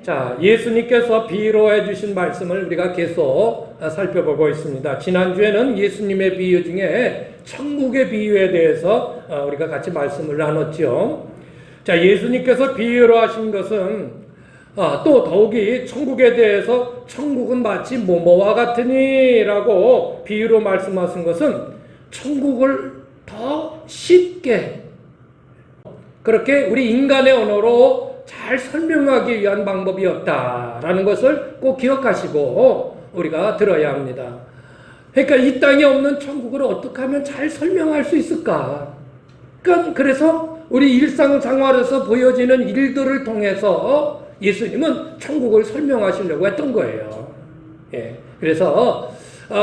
자, 예수님께서 비유로 해주신 말씀을 우리가 계속 살펴보고 있습니다. 지난주에는 예수님의 비유 중에 천국의 비유에 대해서 우리가 같이 말씀을 나눴죠. 자, 예수님께서 비유로 하신 것은 또 더욱이 천국에 대해서 천국은 마치 뭐뭐와 같으니 라고 비유로 말씀하신 것은 천국을 더 쉽게 그렇게 우리 인간의 언어로 잘 설명하기 위한 방법이었다라는 것을 꼭 기억하시고 우리가 들어야 합니다. 그러니까 이 땅에 없는 천국을 어떻게 하면 잘 설명할 수 있을까? 그래서 우리 일상생활에서 보여지는 일들을 통해서 예수님은 천국을 설명하시려고 했던 거예요. 예. 그래서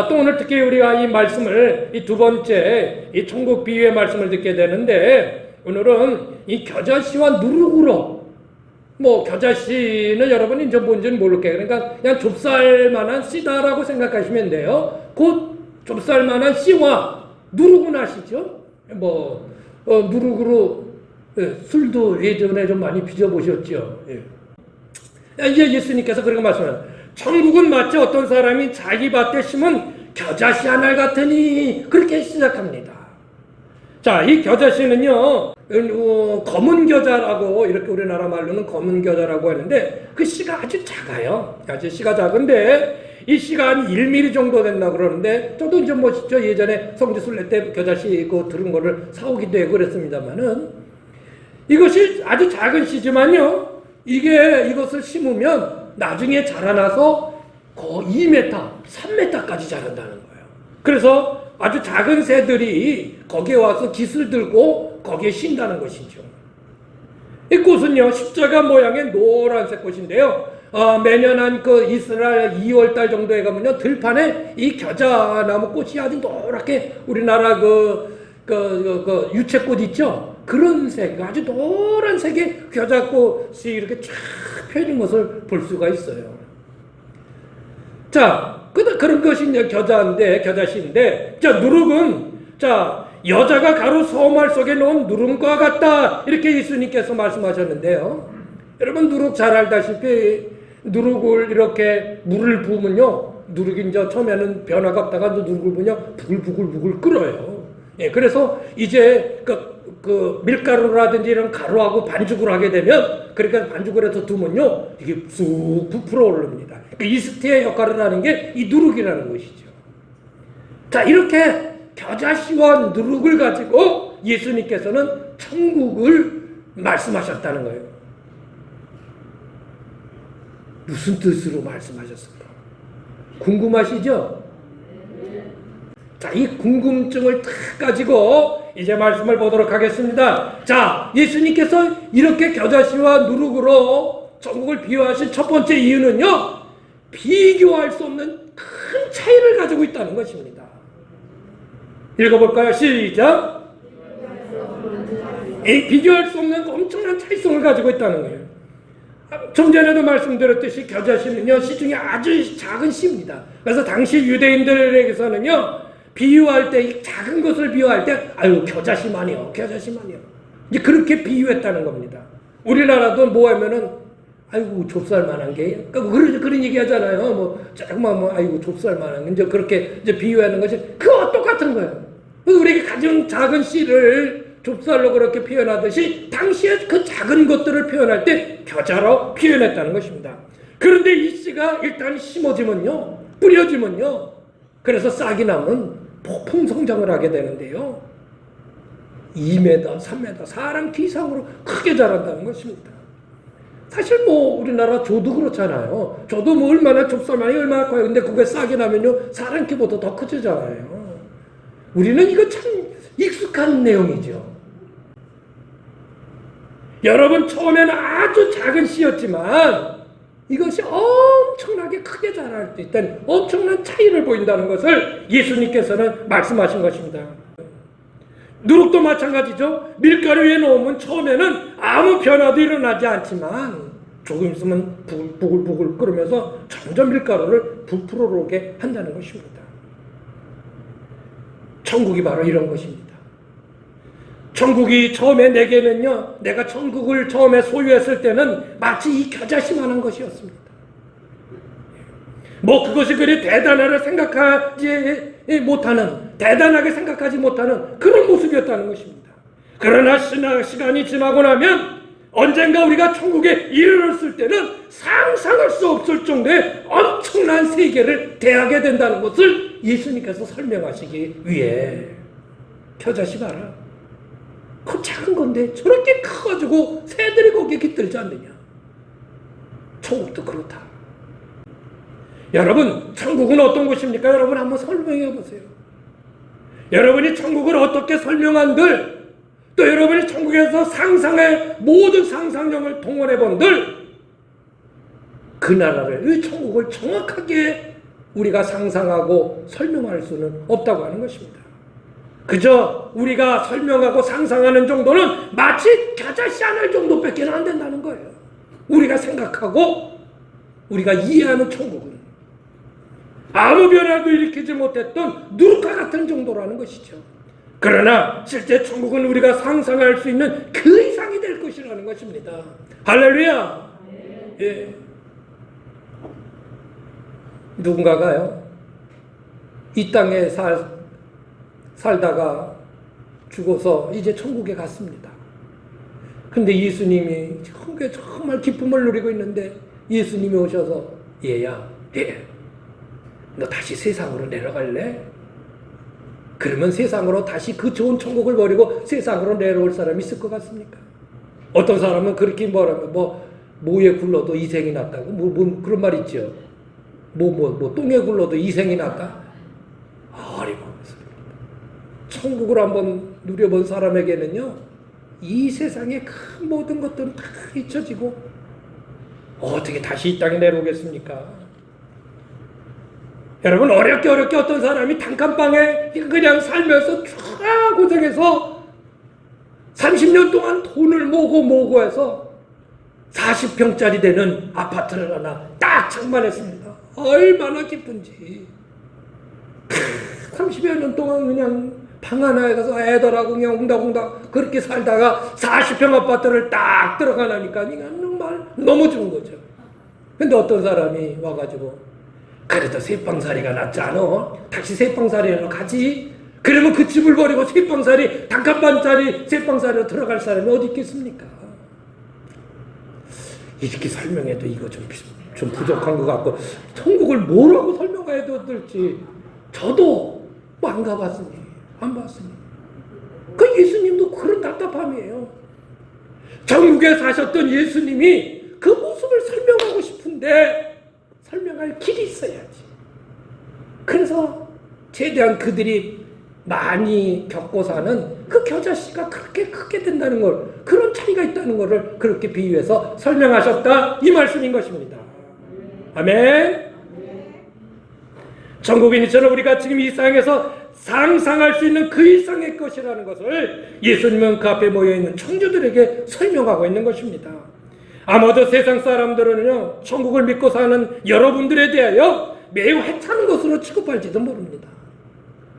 또 오늘 특히 우리가 이 말씀을 이 두 번째 이 천국 비유의 말씀을 듣게 되는데 오늘은 이 겨자씨와 누룩으로 겨자씨는 여러분이 이제 뭔지는 모를게요. 그러니까 그냥 좁쌀만한 씨다라고 생각하시면 돼요. 곧 좁쌀만한 씨와 누룩은 아시죠? 누룩으로 술도 예전에 좀 많이 빚어보셨죠. 예. 이제 예수님께서 그렇게 말씀해요. 천국은 마치 어떤 사람이 자기 밭에 심은 겨자씨 한 알 같으니 그렇게 시작합니다. 자, 이 겨자씨는요, 검은 겨자라고 이렇게 우리나라 말로는 검은 겨자라고 하는데 그 씨가 아주 작아요. 아주 씨가 작은데 이 씨가 한 1mm 정도 된다 그러는데 저도 이제 저 예전에 성지순례 때 겨자씨 들은 거를 사오기도 하고 그랬습니다만은 이것이 아주 작은 씨지만요, 이것을 심으면 나중에 자라나서 거의 2m, 3m까지 자란다는 거예요. 그래서 아주 작은 새들이 거기에 와서 깃을 들고 거기에 쉰다는 것이죠. 이 꽃은요, 십자가 모양의 노란색 꽃인데요. 매년 한 이스라엘 2월달 정도에 가면요, 들판에 이 겨자나무 꽃이 아주 노랗게 우리나라 유채꽃 있죠? 그런 색, 아주 노란색의 겨자꽃이 이렇게 쫙 펴진 것을 볼 수가 있어요. 자, 그런 것이 이제 겨자씨인데, 자, 누룩은, 여자가 가루 소말 속에 넣은 누룩과 같다. 이렇게 예수님께서 말씀하셨는데요. 여러분, 누룩 잘 알다시피, 누룩을 이렇게 물을 부으면요, 누룩이 이제 처음에는 변화가 없다가 누룩을 부으면 부글부글 끓어요. 예, 그래서 이제 밀가루라든지 이런 가루하고 반죽을 하게 되면, 그러니까 반죽을 해서 두면요, 이게 쑥 부풀어 오릅니다. 이스트의 역할을 하는 게 이 누룩이라는 것이죠. 자, 이렇게 겨자씨와 누룩을 가지고 예수님께서는 천국을 말씀하셨다는 거예요. 무슨 뜻으로 말씀하셨을까? 궁금하시죠? 자, 이 궁금증을 딱 가지고 이제 말씀을 보도록 하겠습니다. 자, 예수님께서 이렇게 겨자씨와 누룩으로 천국을 비유하신 첫 번째 이유는요, 비교할 수 없는 큰 차이를 가지고 있다는 것입니다. 읽어볼까요? 시작. 비교할 수 없는 엄청난 차이성을 가지고 있다는 거예요. 좀 전에도 말씀드렸듯이 겨자씨는요, 씨 중에 아주 작은 씨입니다. 그래서 당시 유대인들에게서는요, 비유할 때, 이 작은 것을 비유할 때, 아유, 겨자씨만이요. 이제 그렇게 비유했다는 겁니다. 우리나라도 하면은, 아이고, 좁쌀만한 게, 그런 얘기 하잖아요. 아이고, 좁쌀만한 게, 이제 그렇게 이제 비유하는 것이, 그거 똑같은 거예요. 우리에게 가장 작은 씨를 좁쌀로 그렇게 표현하듯이, 당시에 그 작은 것들을 표현할 때, 겨자로 표현했다는 것입니다. 그런데 이 씨가 일단 심어지면요, 뿌려지면요, 그래서 싹이 나면 폭풍 성장을 하게 되는데요, 2m, 3m, 사람 키 이상으로 크게 자란다는 것입니다. 사실 우리나라 조도 그렇잖아요. 조도 얼마나 좁쌀만이 얼마나 커요. 근데 그게 싹이 나면요, 사람 키보다 더 커지잖아요. 우리는 이거 참 익숙한 내용이죠. 여러분, 처음에는 아주 작은 씨였지만 이것이 엄청나게 크게 자랄 수 있다는 엄청난 차이를 보인다는 것을 예수님께서는 말씀하신 것입니다. 누룩도 마찬가지죠. 밀가루에 넣으면 처음에는 아무 변화도 일어나지 않지만 조금 있으면 부글부글 끓으면서 점점 밀가루를 부풀어 오게 한다는 것입니다. 천국이 바로 이런 것입니다. 천국이 처음에 내게는요, 내가 천국을 처음에 소유했을 때는 마치 이 겨자씨만한 것이었습니다. 뭐 그것이 그리 대단하게 생각하지 못하는 그런 모습이었다는 것입니다. 그러나 시간이 지나고 나면 언젠가 우리가 천국에 이르렀을 때는 상상할 수 없을 정도의 엄청난 세계를 대하게 된다는 것을 예수님께서 설명하시기 위해 겨자씨 봐라. 그 작은 건데 저렇게 커가지고 새들이 거기에 깃들지 않느냐. 천국도 그렇다. 여러분, 천국은 어떤 곳입니까? 여러분 한번 설명해 보세요. 여러분이 천국을 어떻게 설명한들, 또 여러분이 천국에서 상상의 모든 상상력을 동원해 본들, 그 나라를, 이 천국을 정확하게 우리가 상상하고 설명할 수는 없다고 하는 것입니다. 그저 우리가 설명하고 상상하는 정도는 마치 겨자씨 하나 정도밖에 안 된다는 거예요. 우리가 생각하고 우리가 이해하는 천국은 아무 변화도 일으키지 못했던 누룩과 같은 정도라는 것이죠. 그러나 실제 천국은 우리가 상상할 수 있는 그 이상이 될 것이라는 것입니다. 할렐루야. 예. 누군가가요, 이 땅에 살다가 죽어서 이제 천국에 갔습니다. 근데 예수님이 정말 기쁨을 누리고 있는데 예수님이 오셔서, 얘야, 너 다시 세상으로 내려갈래? 그러면 세상으로 다시 그 좋은 천국을 버리고 세상으로 내려올 사람이 있을 것 같습니까? 어떤 사람은 그렇게 뭐라면 모에 굴러도 이생이 낫다고 그런 말 있죠. 똥에 굴러도 이생이 낫다. 어림없는 소리입니다. 천국을 한번 누려본 사람에게는요, 이 세상의 큰 모든 것들은 다 잊혀지고 어떻게 다시 이 땅에 내려오겠습니까? 여러분, 어렵게 어떤 사람이 단칸방에 그냥 살면서 쫙 고생해서 30년 동안 돈을 모고 해서 40평짜리 되는 아파트를 하나 딱 장만했습니다. 얼마나 기쁜지. 30여 년 동안 그냥 방 하나에 가서 애들하고 그냥 웅닥웅닥 그렇게 살다가 40평 아파트를 딱 들어가니까 정말 너무 좋은 거죠. 근데 어떤 사람이 와가지고, 그래도 새빵살이가 낫지 않아? 다시 새빵살이로 가지? 그러면 그 집을 버리고 새빵살이, 단칸방짜리 새빵살이로 들어갈 사람이 어디 있겠습니까? 이렇게 설명해도 이거 좀 부족한 것 같고, 천국을 뭐라고 설명해도 될지 저도 안 가봤으니, 안 봤으니. 그 예수님도 그런 답답함이에요. 천국에 사셨던 예수님이 그 모습을 설명하고 싶은데 설명할 길이 있어야지. 그래서 최대한 그들이 많이 겪고 사는 그 겨자씨가 그렇게 크게 된다는 걸, 그런 차이가 있다는 것을 그렇게 비유해서 설명하셨다, 이 말씀인 것입니다. 아멘. 천국인이처럼 우리가 지금 이 세상에서 상상할 수 있는 그 이상의 것이라는 것을 예수님은 그 앞에 모여있는 청주들에게 설명하고 있는 것입니다. 아마도 세상 사람들은요, 천국을 믿고 사는 여러분들에 대하여 매우 해차는 것으로 취급할지도 모릅니다.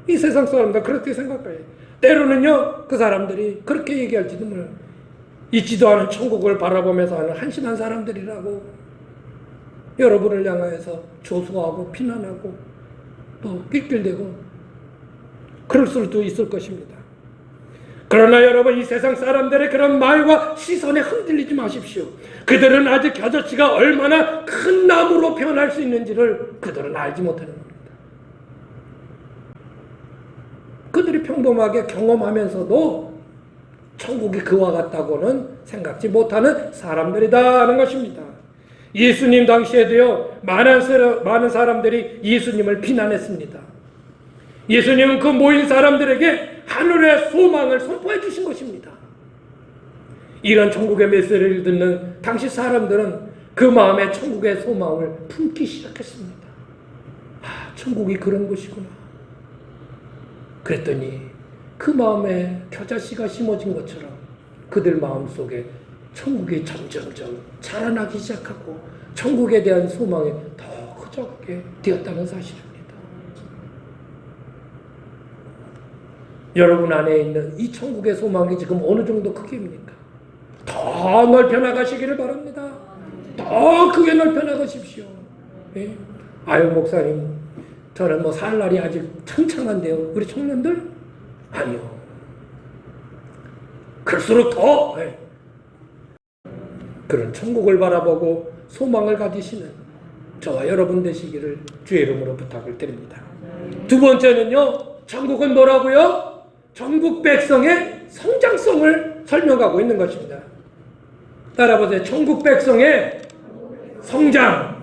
이 세상 사람들 그렇게 생각해요. 때로는요, 그 사람들이 그렇게 얘기할지도 몰라요. 있지도 않은 천국을 바라보면서 하는 한심한 사람들이라고 여러분을 향하여서 조소하고 비난하고 또 낄낄대고 그럴 수도 있을 것입니다. 그러나 여러분, 이 세상 사람들의 그런 말과 시선에 흔들리지 마십시오. 그들은 아직 겨자씨가 얼마나 큰 나무로 변할 수 있는지를 그들은 알지 못하는 겁니다. 그들이 평범하게 경험하면서도 천국이 그와 같다고는 생각지 못하는 사람들이다 하는 것입니다. 예수님 당시에도요, 많은 사람들이 예수님을 비난했습니다. 예수님은 그 모인 사람들에게 하늘의 소망을 선포해 주신 것입니다. 이런 천국의 메시지를 듣는 당시 사람들은 그 마음에 천국의 소망을 품기 시작했습니다. 아, 천국이 그런 곳이구나. 그랬더니 그 마음에 겨자씨가 심어진 것처럼 그들 마음속에 천국이 점점점 자라나기 시작하고 천국에 대한 소망이 더 커져가게 되었다는 사실입니다. 여러분 안에 있는 이 천국의 소망이 지금 어느 정도 크기입니까? 더 넓혀 나가시기를 바랍니다. 더 크게 넓혀 나가십시오. 예? 아유 목사님, 저는 뭐 살 날이 아직 창창한데요. 우리 청년들? 아니요. 그럴수록 더 그런 천국을 바라보고 소망을 가지시는 저와 여러분 되시기를 주의 이름으로 부탁을 드립니다. 두 번째는요, 천국은 뭐라고요? 천국 백성의 성장성을 설명하고 있는 것입니다. 따라보세요. 천국 백성의 성장.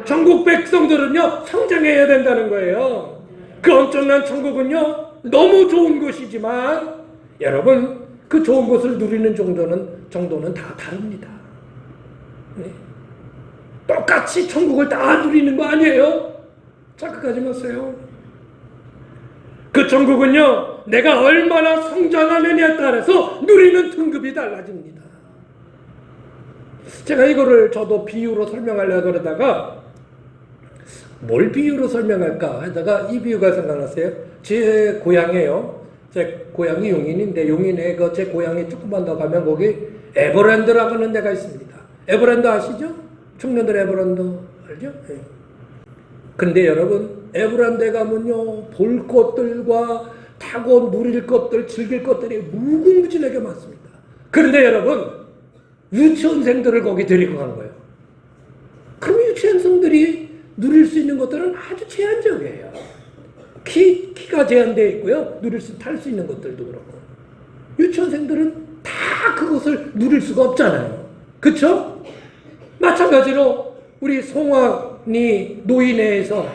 천국 백성들은요, 성장해야 된다는 거예요. 그 엄청난 천국은요, 너무 좋은 것이지만 여러분, 그 좋은 것을 누리는 정도는 다 다릅니다. 네. 똑같이 천국을 다 누리는 거 아니에요? 착각하지 마세요. 그 천국은요, 내가 얼마나 성장하느냐에 따라서 누리는 등급이 달라집니다. 제가 이거를 저도 비유로 설명하려고 그러다가 뭘 비유로 설명할까 하다가 이 비유가 생각났어요. 제 고향에요. 제 고향이 용인인데 용인에 제 고향에 조금만 더 가면 거기 에버랜드라고 하는 데가 있습니다. 에버랜드 아시죠? 청년들 에버랜드 알죠? 네. 근데 여러분 에버랜드에 가면요 볼 것들과 타고 누릴 것들, 즐길 것들이 무궁무진하게 많습니다. 그런데 여러분 유치원생들을 거기 데리고 가는 거예요. 그럼 유치원생들이 누릴 수 있는 것들은 아주 제한적이에요. 키가 제한되어 있고요. 탈 수 있는 것들도 그렇고. 유치원생들은 다 그것을 누릴 수가 없잖아요. 그렇죠? 마찬가지로 우리 송환이 노인회에서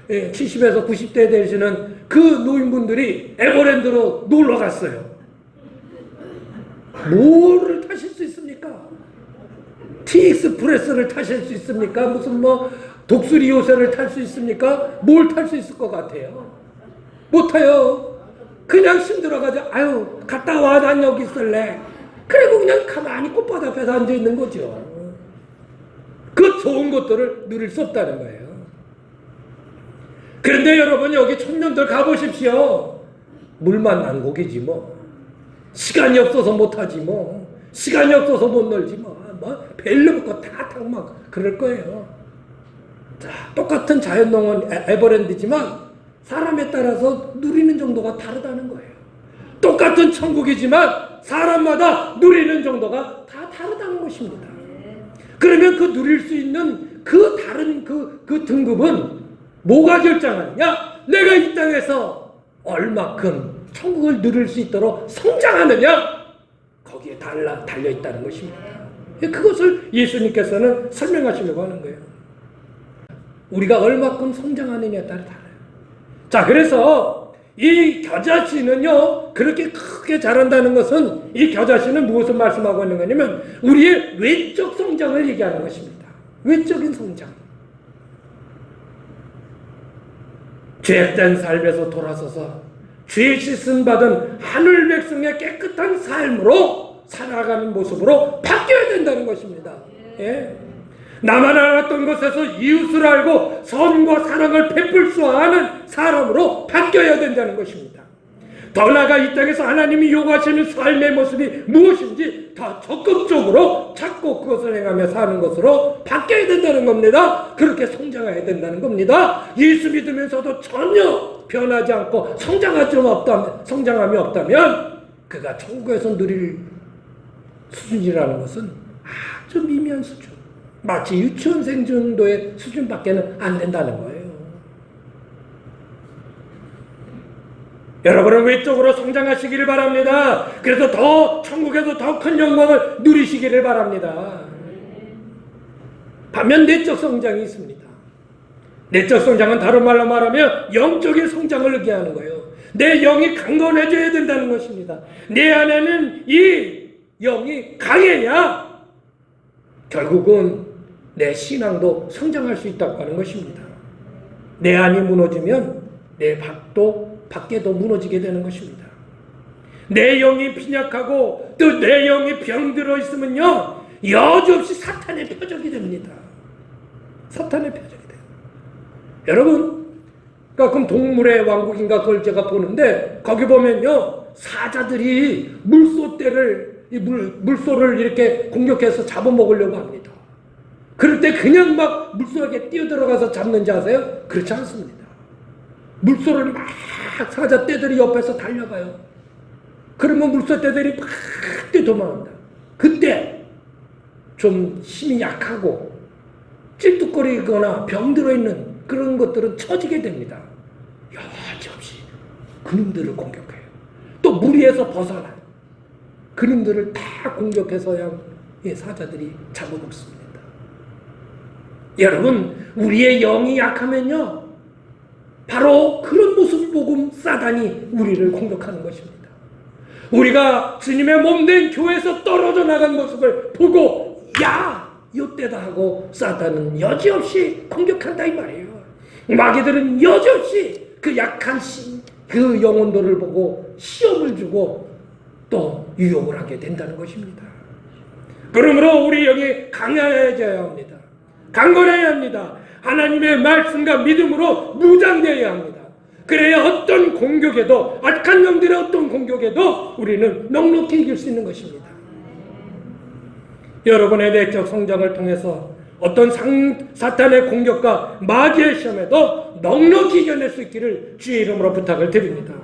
70에서 90대 되시는 그 노인분들이 에버랜드로 놀러 갔어요. 뭐를 타실 수 있습니까? 티익스프레스를 타실 수 있습니까? 무슨 독수리 요새를 탈 수 있습니까? 뭘 탈 수 있을 것 같아요? 못 타요. 그냥 힘들어가지고 아유 갔다 와, 난 여기 있을래. 그리고 그냥 가만히 꽃밭 앞에서 앉아있는 거죠. 그 좋은 것들을 누릴 수 없다는 거예요. 그런데 여러분 여기 청년들 가보십시오. 물만 난고기지 뭐. 시간이 없어서 못하지 뭐. 시간이 없어서 못 놀지 뭐. 벨로 먹고 다 막 그럴 거예요. 자, 똑같은 자연농원 에버랜드지만 사람에 따라서 누리는 정도가 다르다는 거예요. 똑같은 천국이지만 사람마다 누리는 정도가 다 다르다는 것입니다. 그러면 그 누릴 수 있는 그 다른 그 등급은 뭐가 결정하느냐? 내가 이 땅에서 얼마큼 천국을 누릴 수 있도록 성장하느냐? 거기에 달려 있다는 것입니다. 그것을 예수님께서는 설명하시려고 하는 거예요. 우리가 얼마큼 성장하느냐에 따라 달라요. 자, 그래서 이 겨자씨는요, 그렇게 크게 자란다는 것은 이 겨자씨는 무엇을 말씀하고 있는 거냐면 우리의 외적 성장을 얘기하는 것입니다. 외적인 성장. 죄된 삶에서 돌아서서 죄 씻음 받은 하늘 백성의 깨끗한 삶으로 살아가는 모습으로 바뀌어야 된다는 것입니다. 예. 나만 알았던 것에서 이웃을 알고 선과 사랑을 베풀 수 아는 사람으로 바뀌어야 된다는 것입니다. 더 나아가 이 땅에서 하나님이 요구하시는 삶의 모습이 무엇인지 더 적극적으로 찾고 그것을 행하며 사는 것으로 바뀌어야 된다는 겁니다. 그렇게 성장해야 된다는 겁니다. 예수 믿으면서도 전혀 변하지 않고 성장함이 없다면 그가 천국에서 누릴 수준이라는 것은 아주 미미한 수준. 마치 유치원생 정도의 수준밖에는 안 된다는 거예요. 여러분은 외적으로 성장하시기를 바랍니다. 그래서 천국에서 더 큰 영광을 누리시기를 바랍니다. 반면 내적 성장이 있습니다. 내적 성장은 다른 말로 말하면 영적인 성장을 의미하는 거예요. 내 영이 강건해져야 된다는 것입니다. 내 안에는 이 영이 강해야 결국은 내 신앙도 성장할 수 있다고 하는 것입니다. 내 안이 무너지면 내 밖에도 무너지게 되는 것입니다. 내 영이 빈약하고 또 내 영이 병들어 있으면요 여지없이 사탄의 표적이 됩니다. 사탄의 표적이 돼요. 여러분 그럼 동물의 왕국인가 그걸 제가 보는데 거기 보면요 사자들이 물소떼를 물소를 이렇게 공격해서 잡아먹으려고 합니다. 그럴 때 그냥 막 물속에 뛰어들어가서 잡는지 아세요? 그렇지 않습니다. 물소를 막 사자 떼들이 옆에서 달려가요. 그러면 물소 떼들이 막 뛰어도망간다. 그때 좀 힘이 약하고 찔뚝거리거나 병 들어있는 그런 것들은 처지게 됩니다. 여지없이 그놈들을 공격해요. 또 무리에서 벗어나 그놈들을 다 공격해서야 사자들이 잡아먹습니다. 여러분, 우리의 영이 약하면요 바로 그런 모습을 보고 사단이 우리를 공격하는 것입니다. 우리가 주님의 몸된 교회에서 떨어져 나간 모습을 보고 야! 이때다 하고 사단은 여지없이 공격한다 이 말이에요. 마귀들은 여지없이 그 약한 그 영혼들을 보고 시험을 주고 또 유혹을 하게 된다는 것입니다. 그러므로 우리 영이 강해져야 합니다. 강건해야 합니다. 하나님의 말씀과 믿음으로 무장되어야 합니다. 그래야 어떤 공격에도 악한 영들의 어떤 공격에도 우리는 넉넉히 이길 수 있는 것입니다. 여러분의 내적 성장을 통해서 어떤 사탄의 공격과 마귀의 시험에도 넉넉히 이겨낼 수 있기를 주의 이름으로 부탁을 드립니다.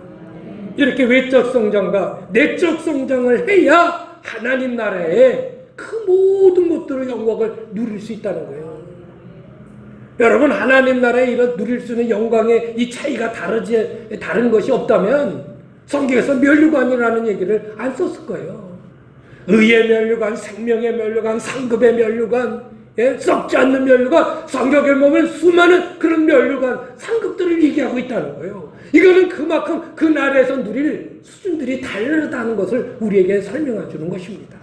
이렇게 외적 성장과 내적 성장을 해야 하나님 나라의 그 모든 것들의 영광을 누릴 수 있다는 거예요. 여러분, 하나님 나라에 이런 누릴 수 있는 영광의 이 차이가 다른 것이 없다면 성경에서 면류관이라는 얘기를 안 썼을 거예요. 의의 면류관, 생명의 면류관, 상급의 면류관, 썩지 않는 면류관, 성경에 보면 수많은 그런 면류관, 상급들을 얘기하고 있다는 거예요. 이거는 그만큼 그 나라에서 누릴 수준들이 다르다는 것을 우리에게 설명해 주는 것입니다.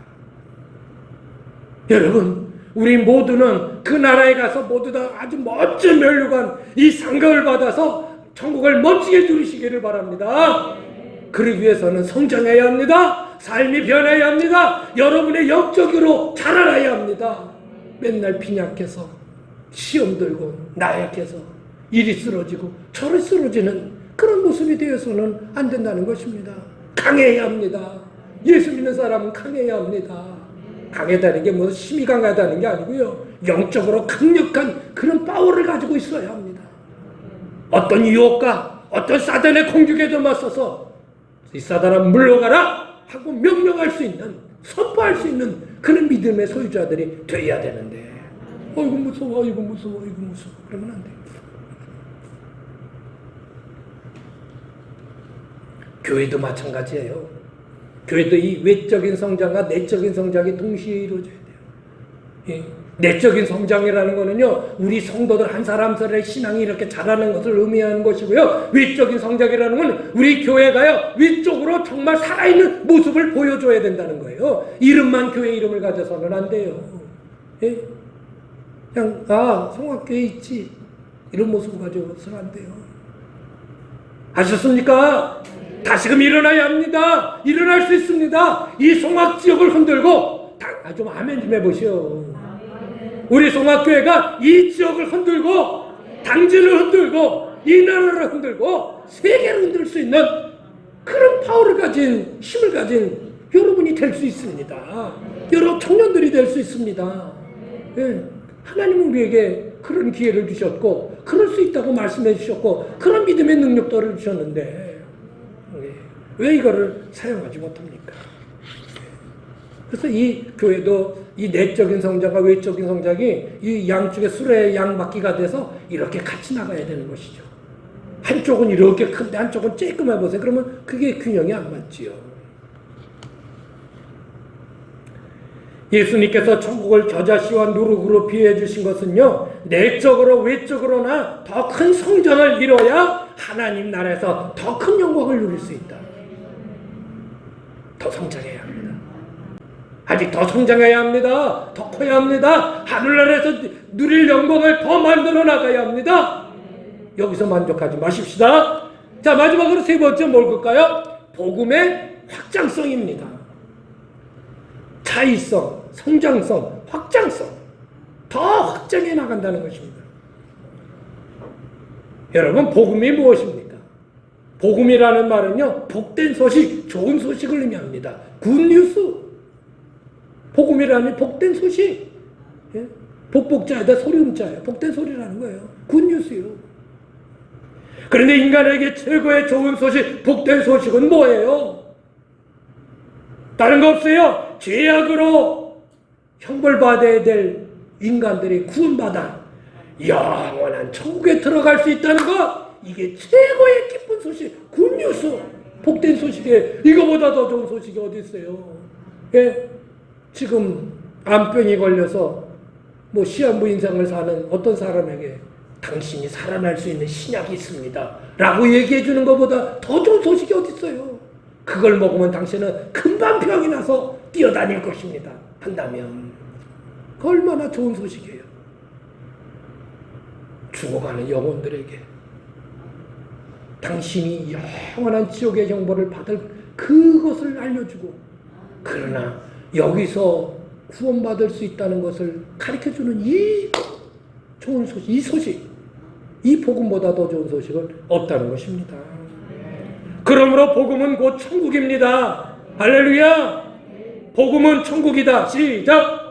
여러분, 우리 모두는 그 나라에 가서 모두 다 아주 멋진 면류관, 이 상급을 받아서 천국을 멋지게 누리시기를 바랍니다. 그러기 위해서는 성장해야 합니다. 삶이 변해야 합니다. 여러분의 영적으로 자라나야 합니다. 맨날 빈약해서 시험 들고 나약해서 이리 쓰러지고 저리 쓰러지는 그런 모습이 되어서는 안 된다는 것입니다. 강해야 합니다. 예수 믿는 사람은 강해야 합니다. 강하다는 게 무슨 힘이 강하다는 게 아니고요. 영적으로 강력한 그런 파워를 가지고 있어야 합니다. 어떤 유혹과 어떤 사단의 공격에도 맞서서 이 사단아 물러가라 하고 명령할 수 있는, 선포할 수 있는 그런 믿음의 소유자들이 되어야 되는데 이거 무서워, 이거 무서워, 이거 무서워 그러면 안 돼요. 교회도 마찬가지예요. 교회도 이 외적인 성장과 내적인 성장이 동시에 이루어져야 돼요. 내적인 성장이라는 거는요, 우리 성도들 한 사람 한 사람의 신앙이 이렇게 자라는 것을 의미하는 것이고요. 외적인 성장이라는 건 우리 교회가요, 위쪽으로 정말 살아있는 모습을 보여줘야 된다는 거예요. 이름만 교회 이름을 가져서는 안 돼요. 그냥, 성악교회 있지. 이런 모습을 가져서는 안 돼요. 아셨습니까? 다시금 일어나야 합니다. 일어날 수 있습니다. 이 송악 지역을 흔들고, 좀 아멘 좀 해보시오. 우리 송악교회가 이 지역을 흔들고, 당진을 흔들고, 이 나라를 흔들고, 세계를 흔들 수 있는 그런 파워를 가진, 힘을 가진 여러분이 될 수 있습니다. 여러 청년들이 될 수 있습니다. 하나님은 우리에게 그런 기회를 주셨고, 그럴 수 있다고 말씀해 주셨고, 그런 믿음의 능력들을 주셨는데, 왜 이거를 사용하지 못합니까? 그래서 이 교회도 이 내적인 성장과 외적인 성장이 이 양쪽의 수레의 양바퀴가 돼서 이렇게 같이 나가야 되는 것이죠. 한쪽은 이렇게 큰데 한쪽은 쬐끔해 보세요. 그러면 그게 균형이 안 맞지요. 예수님께서 천국을 겨자씨와 누룩으로 비유해 주신 것은요, 내적으로 외적으로나 더 큰 성장을 이뤄야 하나님 나라에서 더 큰 영광을 누릴 수 있다. 더 성장해야 합니다. 아직 더 성장해야 합니다. 더 커야 합니다. 하늘나라에서 누릴 영광을 더 만들어 나가야 합니다. 여기서 만족하지 마십시다. 자, 마지막으로 세 번째 뭘 볼까요? 복음의 확장성입니다. 차이성, 성장성, 확장성. 더 확장해 나간다는 것입니다. 여러분, 복음이 무엇입니까? 복음이라는 말은요, 복된 소식, 좋은 소식을 의미합니다. 굿뉴스. 복음이라는 복된 소식. 예? 복복자에다 소리음자예요. 복된 소리라는 거예요. 굿뉴스요. 그런데 인간에게 최고의 좋은 소식, 복된 소식은 뭐예요? 다른 거 없어요. 죄악으로 형벌받아야 될 인간들이 구원받아 영원한 천국에 들어갈 수 있다는 것, 이게 최고의 기쁜 소식, 굿뉴스, 복된 소식에 이거보다 더 좋은 소식이 어디 있어요? 예? 지금 암병이 걸려서 뭐 시한부 인생을 사는 어떤 사람에게 당신이 살아날 수 있는 신약이 있습니다 라고 얘기해 주는 것보다 더 좋은 소식이 어디 있어요? 그걸 먹으면 당신은 금방 병이 나서 뛰어다닐 것입니다 한다면 그 얼마나 좋은 소식이에요. 죽어가는 영혼들에게 당신이 영원한 지옥의 형벌을 받을 그것을 알려주고, 그러나 여기서 구원받을 수 있다는 것을 가르쳐주는 이 좋은 소식, 이 소식, 이 복음보다 더 좋은 소식은 없다는 것입니다. 그러므로 복음은 곧 천국입니다. 할렐루야! 복음은 천국이다. 시작!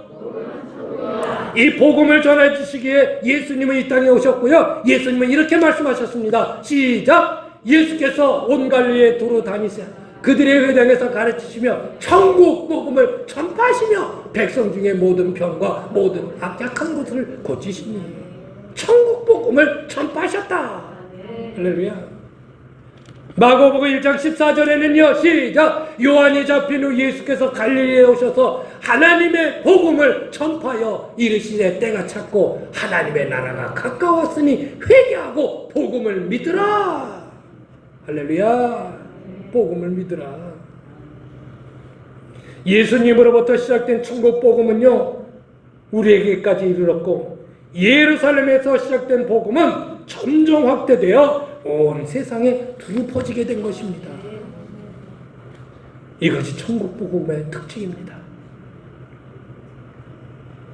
이 복음을 전해 주시기에 예수님은 이 땅에 오셨고요. 예수님은 이렇게 말씀하셨습니다. 시작! 예수께서 온 갈릴리에 두루 다니세요. 그들의 회당에서 가르치시며 천국 복음을 전파하시며 백성 중에 모든 병과 모든 악약한 것을 고치시니 천국 복음을 전파하셨다. 할렐루야. 마가복음 1장 14절에는요. 시작! 요한이 잡힌 후 예수께서 갈릴리에 오셔서 하나님의 복음을 전파하여 이르시되 때가 찼고 하나님의 나라가 가까웠으니 회개하고 복음을 믿으라. 할렐루야. 복음을 믿으라. 예수님으로부터 시작된 천국 복음은요, 우리에게까지 이르렀고 예루살렘에서 시작된 복음은 점점 확대되어 온 세상에 두루 퍼지게 된 것입니다. 이것이 천국 복음의 특징입니다.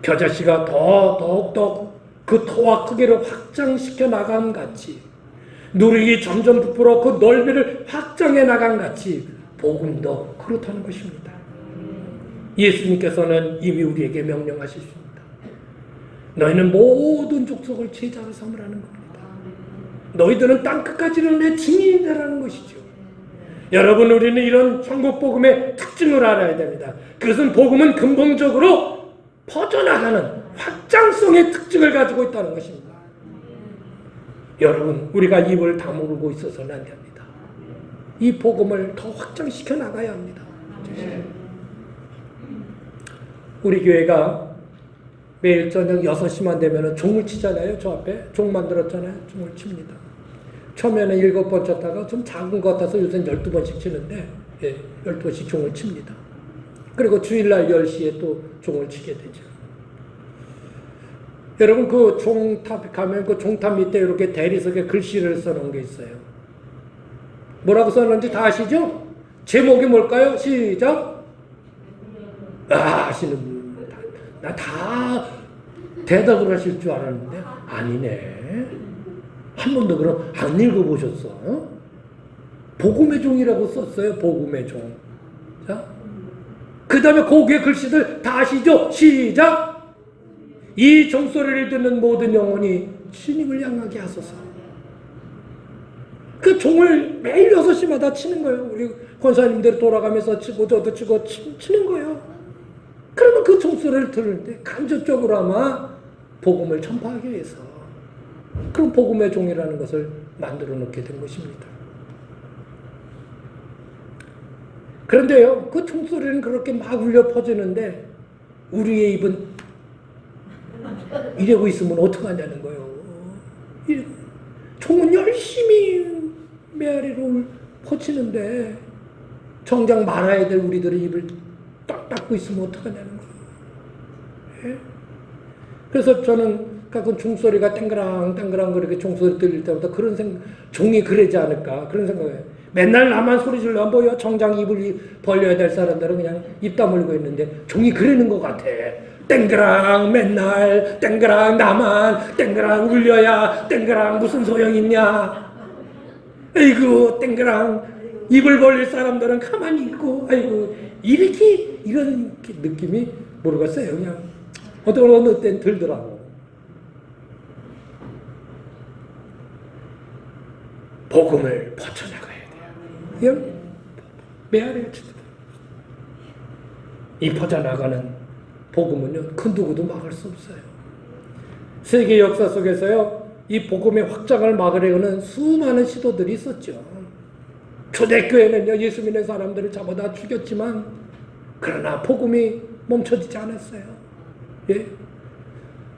겨자씨가 더욱더 그 터와 크기를 확장시켜 나감 같이, 누룩이 점점 부풀어 그 넓이를 확장해 나간 같이 복음도 그렇다는 것입니다. 예수님께서는 이미 우리에게 명령하셨습니다. 너희는 모든 족속을 제자로 삼으라는 겁니다. 너희들은 땅끝까지는 내 증인이라는 것이죠. 여러분, 우리는 이런 천국 복음의 특징을 알아야 됩니다. 그것은 복음은 근본적으로 퍼져나가는 확장성의 특징을 가지고 있다는 것입니다. 여러분, 우리가 입을 다물고 있어서는 안 됩니다. 이 복음을 더 확장시켜 나가야 합니다. 우리 교회가 매일 저녁 6시만 되면 종을 치잖아요. 저 앞에 종 만들었잖아요. 종을 칩니다. 처음에는 7번 쳤다가 좀 작은 것 같아서 요새는 12번씩 치는데, 12번씩 종을 칩니다. 그리고 주일날 10시에 또 종을 치게 되죠. 여러분, 그 종탑 가면 그 종탑 밑에 이렇게 대리석에 글씨를 써놓은 게 있어요. 뭐라고 써놓은지 다 아시죠? 제목이 뭘까요? 시작! 아시는 분. 나 다 대답을 하실 줄 알았는데 아니네. 한 번도 그럼 안 읽어보셨어? 복음의 종이라고 썼어요. 복음의 종. 자, 그 다음에 거기에 글씨들 다 아시죠? 시작! 이 종소리를 듣는 모든 영혼이 주님을 향하게 하소서. 그 종을 매일 6시마다 치는 거예요. 우리 권사님들 돌아가면서 치고 저도 치고 치는 거예요. 그러면 그 종소리를 들을 때 간접적으로 아마 복음을 전파하기 위해서 그런 복음의 종이라는 것을 만들어 놓게 된 것입니다. 그런데요, 그 종소리는 그렇게 막 울려 퍼지는데 우리의 입은 이러고 있으면 어떡하냐는 거예요. 종은 열심히 메아리로 퍼치는데 정작 말아야 될 우리들의 입을 딱 닫고 있으면 어떡하냐는 거예요. 예? 그래서 저는 가끔 종소리가 땡그랑 그렇게 종소리 들릴 때마다 그런 생각, 종이 그러지 않을까 그런 생각이에요. 맨날 나만 소리 질러 안 보여? 정작 입을 벌려야 될 사람들은 그냥 입 다물고 있는데 종이 그러는 것 같아. 땡그랑 맨날 땡그랑 나만 땡그랑 울려야 땡그랑 무슨 소용 있냐. 아이고 땡그랑 입을 벌릴 사람들은 가만히 있고 아이고 이렇게 이런 느낌이 모르겠어요. 그냥 어느 때는 들더라고. 복음을 퍼쳐나가야 돼요. 그냥 메아리가 치듯. 이 퍼져나가는 복음은요, 그 누구도 막을 수 없어요. 세계 역사 속에서요, 이 복음의 확장을 막으려는 수많은 시도들이 있었죠. 초대교회는요, 예수 믿는 사람들을 잡아다 죽였지만, 그러나 복음이 멈춰지지 않았어요. 예.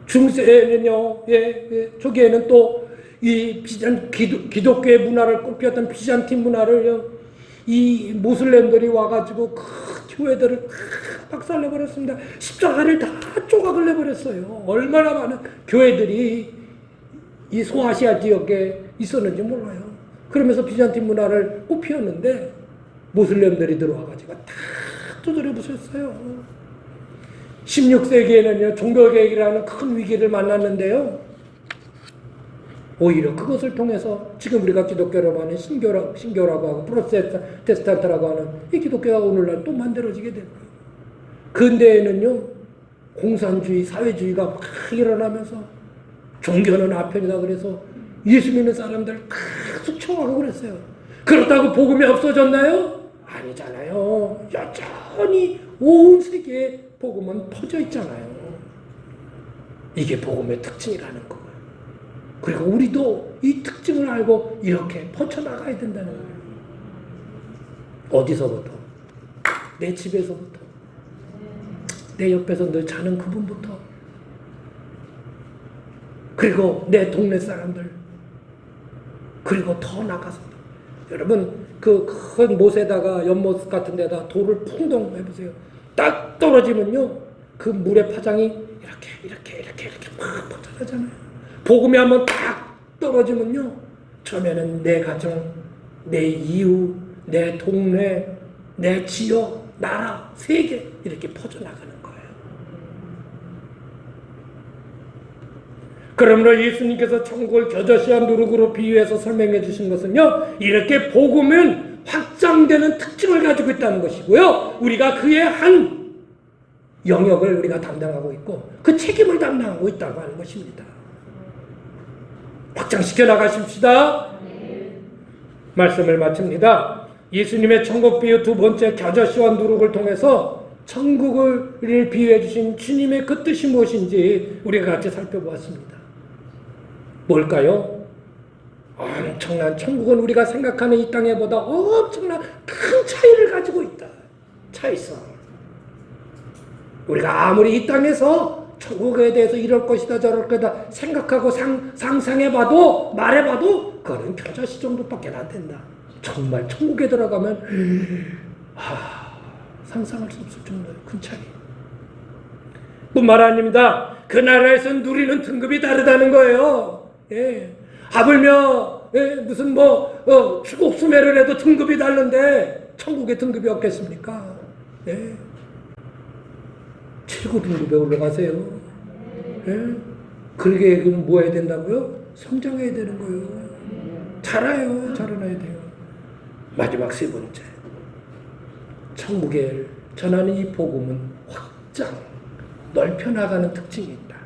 중세에는요, 초기에는 또 이 기독교의 문화를 꽃피웠던 비잔틴 문화를요, 이 모슬렘들이 와가지고 그 교회들을 박살내버렸습니다. 십자가를 다 조각을 내버렸어요. 얼마나 많은 교회들이 이 소아시아 지역에 있었는지 몰라요. 그러면서 비잔틴 문화를 꽃피웠는데 모슬렘들이 들어와가지고 다 두드려 부셨어요. 16세기에는요, 종교개혁이라는 큰 위기를 만났는데요. 오히려 그것을 통해서 지금 우리가 기독교라고 하는 신교라고 하고 프로테스탄트라고 하는 이 기독교가 오늘날 또 만들어지게 되고요. 근대에는요, 공산주의, 사회주의가 막 일어나면서 종교는 아편이다 그래서 예수 믿는 사람들 다 숙청하고 그랬어요. 그렇다고 복음이 없어졌나요? 아니잖아요. 여전히 온 세계에 복음은 퍼져 있잖아요. 이게 복음의 특징이라는 거예요. 그리고 우리도 이 특징을 알고 이렇게 퍼쳐나가야 된다는 거예요. 어디서부터? 내 집에서부터. 내 옆에서 늘 자는 그분부터. 그리고 내 동네 사람들. 그리고 더 나가서. 여러분, 그 큰 못에다가 연못 같은 데다 돌을 풍덩 해보세요. 딱 떨어지면요, 그 물의 파장이 이렇게 막 퍼져나잖아요. 복음이 한번 딱 떨어지면요, 처음에는 내 가정, 내 이웃, 내 동네, 내 지역, 나라, 세계 이렇게 퍼져나가는 거예요. 그러므로 예수님께서 천국을 겨자씨와 누룩으로 비유해서 설명해 주신 것은요, 이렇게 복음은 확장되는 특징을 가지고 있다는 것이고요, 우리가 그의 한 영역을 우리가 담당하고 있고 그 책임을 담당하고 있다고 하는 것입니다. 확장시켜 나가십시다. 말씀을 마칩니다. 예수님의 천국 비유 두 번째 겨자씨와 누룩을 통해서 천국을 비유해 주신 주님의 그 뜻이 무엇인지 우리가 같이 살펴보았습니다. 뭘까요? 엄청난 천국은 우리가 생각하는 이 땅에보다 엄청난 큰 차이를 가지고 있다. 차이성. 우리가 아무리 이 땅에서 천국에 대해서 이럴 것이다 저럴 거다 생각하고 상상해봐도 말해봐도 그거는 겨자씨 정도밖에 안 된다. 정말 천국에 들어가면 상상할 수 없을 정도의 큰 차이. 뿐만 아닙니다. 그 나라에서 누리는 등급이 다르다는 거예요. 예. 하물며 무슨 옥수매를 해도 등급이 다른데 천국의 등급이 없겠습니까? 예. 최고 등급에 올라가세요. 예? 그러게 뭐 해야 된다고요? 성장해야 되는 거예요. 자라나야 돼요. 마지막 세 번째. 천국에 전하는 이 복음은 확장, 넓혀나가는 특징이 있다.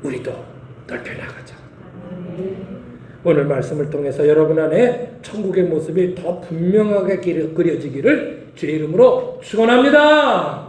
우리도 넓혀나가자. 오늘 말씀을 통해서 여러분 안에 천국의 모습이 더 분명하게 그려지기를 주의 이름으로 축원합니다.